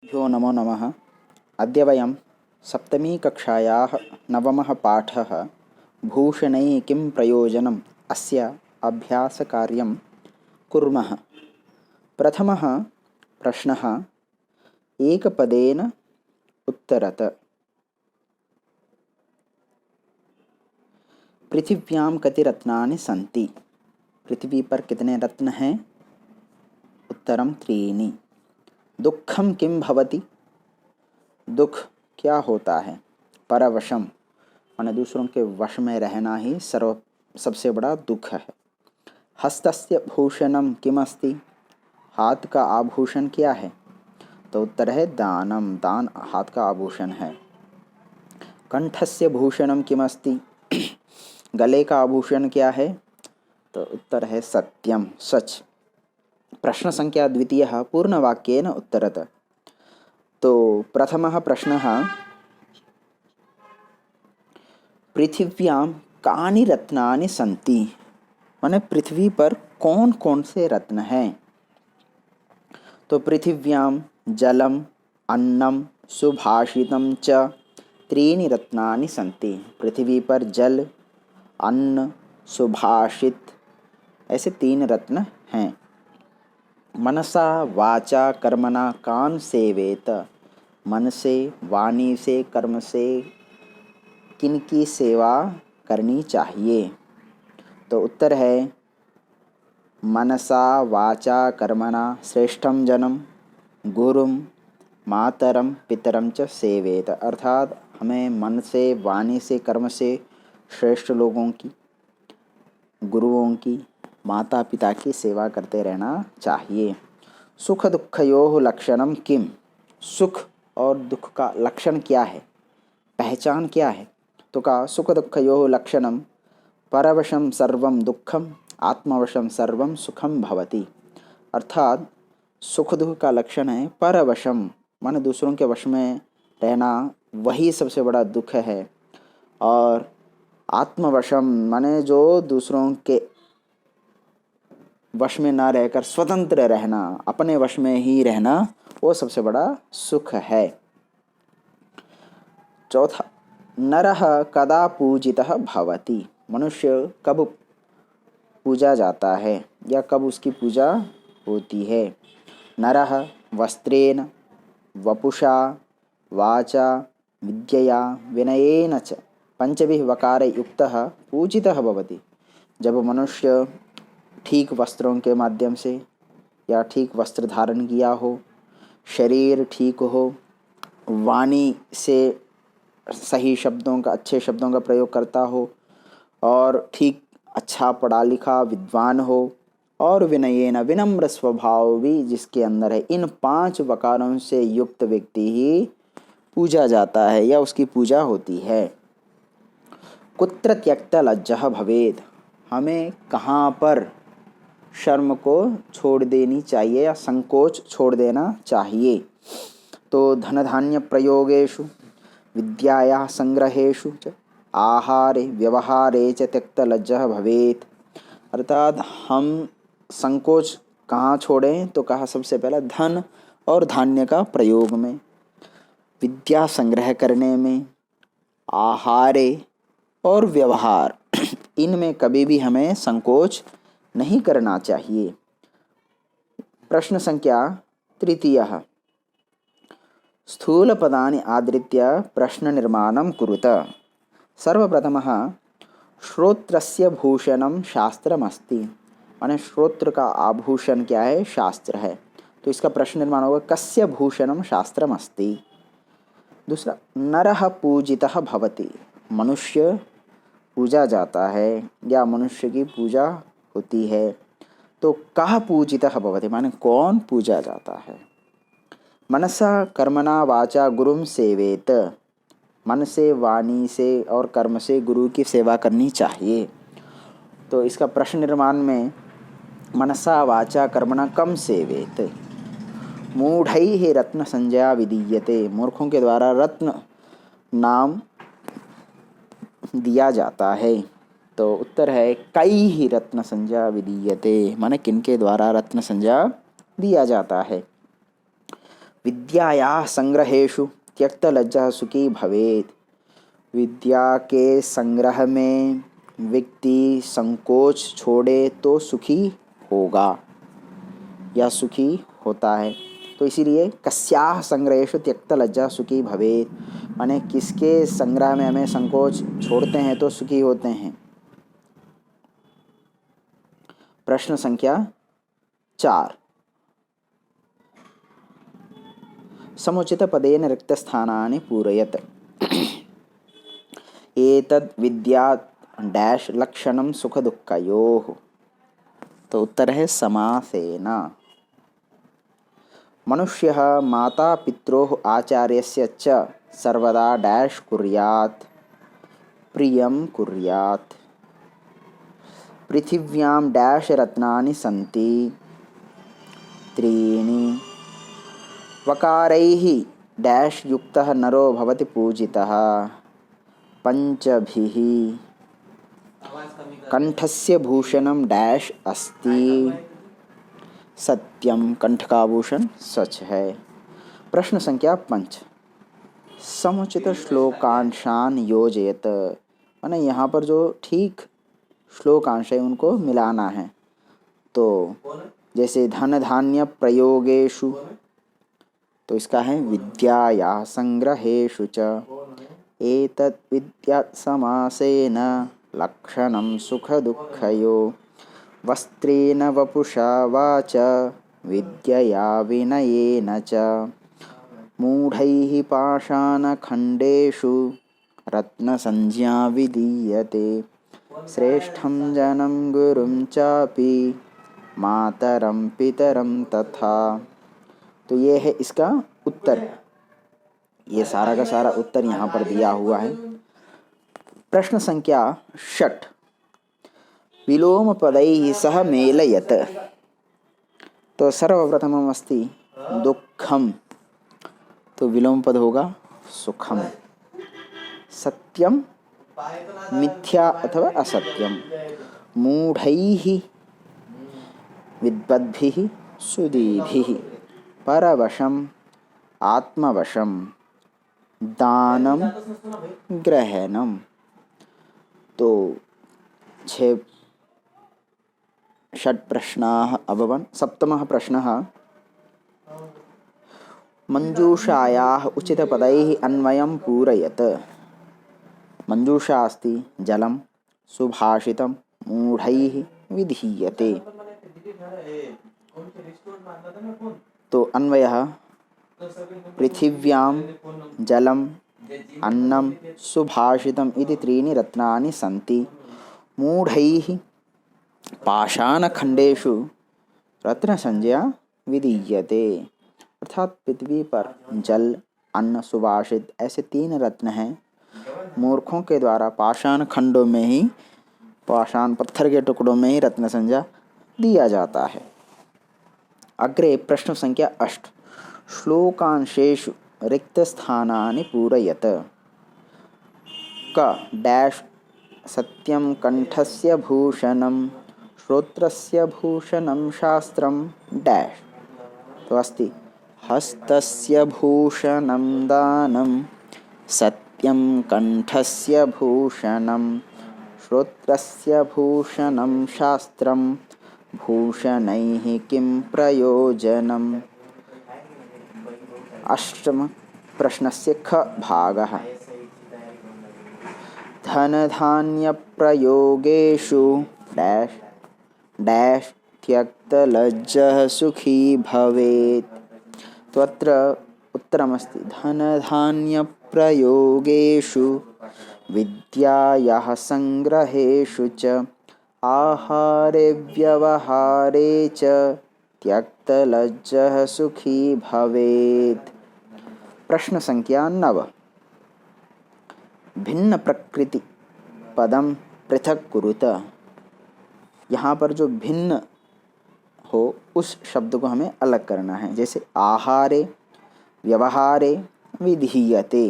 भ्यो नमो नमः। अद्य वयं सप्तमीकक्षायाः नवमः पाठः भूषणैः किं प्रयोजनम् अस्य अभ्यासकार्यं कुर्मः। प्रथमः प्रश्नः एकपदेन उत्तरत। पृथिव्यां कति रत्नानि सन्ति? पृथ्वी पर कितने रत्न हैं? उत्तरम त्रीणि। दुःखं किं भवति? दुख क्या होता है? परवशम माने दूसरों के वश में रहना ही सबसे बड़ा दुख है। हस्तस्य भूषणम किमस्ति? हाथ का आभूषण क्या है? तो उत्तर है दानम, दान हाथ का आभूषण है। कंठस्य भूषणम किमस्ति? गले का आभूषण क्या है? तो उत्तर है सत्यम, सच। प्रश्न संख्या द्वितीयः पूर्णवाक्येन उत्तरत। तो प्रथमः प्रश्नः पृथिव्यां कानि रत्नानि सन्ति? माने पृथ्वी पर कौन कौन से रत्न हैं? तो पृथिव्यां जलम, अन्नम, सुभाषितम च त्रीणि रत्नानि सन्ति। पृथ्वी पर जल, अन्न, सुभाषित ऐसे तीन रत्न हैं। मनसा वाचा कर्मणा कान सेवेत? मन से, वाणी से, कर्म से किनकी सेवा करनी चाहिए? तो उत्तर है मनसा वाचा कर्मणा श्रेष्ठम जनम गुरुम मातरम पितरम च सेवेत। अर्थात हमें मन से, वाणी से, कर्म से श्रेष्ठ लोगों की, गुरुओं की, माता पिता की सेवा करते रहना चाहिए। सुख दुःखयोः लक्षणम किम? सुख और दुख का लक्षण क्या है, पहचान क्या है? तो का सुख दुःखयोः लक्षणम परवशम सर्वम दुःखम आत्मवशम सर्वम सुखम भवति। अर्थात सुख दुख का लक्षण है परवशम माने दूसरों के वश में रहना, वही सबसे बड़ा दुख है। और आत्मवशम माने जो दूसरों के वश में ना रहकर स्वतंत्र रहना, अपने वश में ही रहना, वो सबसे बड़ा सुख है। चौथा, नरः कदा पूजितः भवति? मनुष्य कब पूजा जाता है या कब उसकी पूजा होती है? नरः वस्त्रेण, वपुषा, वाचा, विद्यया, विनयेन च पंचभिः वकारयुक्तः पूजितः भवति। जब मनुष्य ठीक वस्त्रों के माध्यम से या ठीक वस्त्र धारण किया हो, शरीर ठीक हो, वाणी से सही शब्दों का, अच्छे शब्दों का प्रयोग करता हो, और ठीक अच्छा पढ़ा लिखा विद्वान हो, और विनयेन विनम्र स्वभाव भी जिसके अंदर है, इन 5 वकारों से युक्त व्यक्ति ही पूजा जाता है या उसकी पूजा होती है। कुत्र त्यक्त लज्जः भवेत्? हमें कहाँ पर शर्म को छोड़ देनी चाहिए या संकोच छोड़ देना चाहिए? तो धन धान्य प्रयोगेषु, विद्यायाः संग्रहेषु च, आहारे व्यवहारे च त्यक्त लज्जः भवेत्। अर्थात हम संकोच कहाँ छोड़ें? तो कहा सबसे पहला धन और धान्य का प्रयोग में, विद्या संग्रह करने में, आहारे और व्यवहार इनमें कभी भी हमें संकोच नहीं करना चाहिए। प्रश्न संख्या तृतीयः स्थूलपदानि आधृत्य प्रश्ननिर्माणं कुरुत। सर्वप्रथमः श्रोत्रस्य भूषणं शास्त्रमस्ति। माने श्रोत्र का आभूषण क्या है? शास्त्र है। तो इसका प्रश्न निर्माण होगा कस्य भूषणं शास्त्रमस्ति। दूसरा, नरः पूजितः भवति। मनुष्य पूजा जाता है या मनुष्य की पूजा होती है। तो कः पूजितः भवति माने कौन पूजा जाता है? मनसा कर्मणा वाचा गुरुम सेवेत। मन से, वाणी से और कर्म से गुरु की सेवा करनी चाहिए। तो इसका प्रश्न निर्माण में मनसा वाचा कर्मणा कम सेवेत। मूढ़ैः रत्न संज्ञा विधीयते। मूर्खों के द्वारा रत्न नाम दिया जाता है। तो उत्तर है कैः रत्न संज्ञा विधीयते माने किनके द्वारा रत्न संज्ञा दिया जाता है। विद्यायाः संग्रहेषु त्यक्तलज्जः सुखी भवेत्। विद्या के संग्रह में व्यक्ति संकोच छोड़े तो सुखी होगा या सुखी होता है। तो इसीलिए कस्याः संग्रहेषु त्यक्तलज्जः सुखी भवेत्, माने किसके संग्रह में हमें संकोच छोड़ते हैं तो सुखी होते हैं। प्रश्न संख्या 4, समुचित पदेन रिक्तस्थानानि पूरयत। एतद् विद्या डैश लक्षणं सुख दुःखयोः। तो उत्तर है समासेन। मनुष्यः माता पित्रोः आचार्यस्य च सर्वदा डैश कुर्यात्, प्रियं कुर्यात्। पृथिव्यां डैश रत्नानि सन्ति, त्रीणि। वकारैः डैश युक्तः नरो भवति पूजितः, पंचभिः। कंठस्य भूषणं डैश अस्ति, सत्यम। कंठ का आभूषण सच है। प्रश्न संख्या 5, समुचित श्लोकांशान योजयत, माने यहाँ पर जो ठीक श्लोकांश है उनको मिलाना है। तो जैसे धन धान्य प्रयोगेषु, तो इसका है विद्याया संग्रहेषु च। एतत् विद्या समासेन लक्षणं सुख दुःखयो। वस्त्रेण वपुषा वाच विद्यया विनयेन च। मूढैः पाषाणखण्डेषु रत्नसंज्ञा विधीयते। श्रेष्ठं जनं गुरुं चापि मातरं पितरं तथा। तो ये है इसका उत्तर। ये सारा का सारा उत्तर यहाँ पर दिया हुआ है। प्रश्न संख्या 6, विलोम पदैः सह मेलयत। तो सर्वप्रथमम् अस्ति दुःखम, तो विलोम पद होगा सुखम। सत्यम मिथ्या अथवा असत्यम। मूढ़ैः विद्वद्भिः सुधीभिः। परवशम आत्मवशम। दानम ग्रहणम। तो 6 षट् प्रश्नाः अभवन्। सप्तमः प्रश्नः, मंजूषायाः उचितपदैः अन्वयं पूरयत। मंजूषा अस्ति जलं, सुभाषितं, मूढैः विधीयते। तो अन्वयः पृथिव्यां जलम अन्नम सुभाषितम इति त्रीणि रत्नानि सन्ति। मूढैः पाषाणखण्डेषु रत्नसंज्ञा विधीयते। अर्थात पृथ्वी पर जल, अन्न, सुभाषित ऐसे 3 रत्न हैं। मूर्खों के द्वारा पाषाण खंडों में ही, पाषाण पत्थर के टुकड़ों में ही रत्न संज्ञा दिया जाता है। अग्रे प्रश्न संख्या 8, श्लोकांशेषु रिक्तस्थानानि पूरयत। क डैश सत्यं कंठस्य भूषणं, श्रोत्रस्य भूषणं शास्त्रं डैश। तो अस्ति हस्तस्य भूषणं दानं, सत्यं कंठस्य भूषणं, श्रोत्रस्य भूषणं शास्त्रं, भूषणैः किं प्रयोजनम्। अष्टम प्रश्नस्य ख भागः, धनधान्य प्रयोगेषु डैश डैश त्यक्तलज्जः सुखी भवेत्। तो अत्र उत्तरमस्ति धनधान्य प्रयोगेषु विद्यायाः संग्रहेषु च आहारे व्यवहारे च त्यक्तलज्जः सुखी भवेत्। प्रश्न संख्या 9, भिन्न प्रकृति पदम पृथक कुरुत। यहाँ पर जो भिन्न हो उस शब्द को हमें अलग करना है। जैसे आहारे व्यवहारे विधीयते,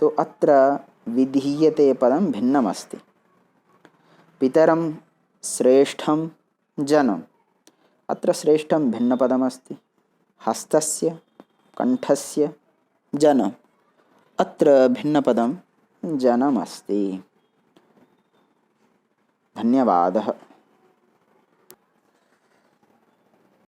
तो अत्र विधीयते पदम भिन्नम अस्ति। पितरम श्रेष्ठम जनम, अत्र श्रेष्ठम भिन्न पदम अस्ति। हस्तस्य कंठस्य जन, अत्र भिन्नपदं जनमस्ति। धन्यवादः।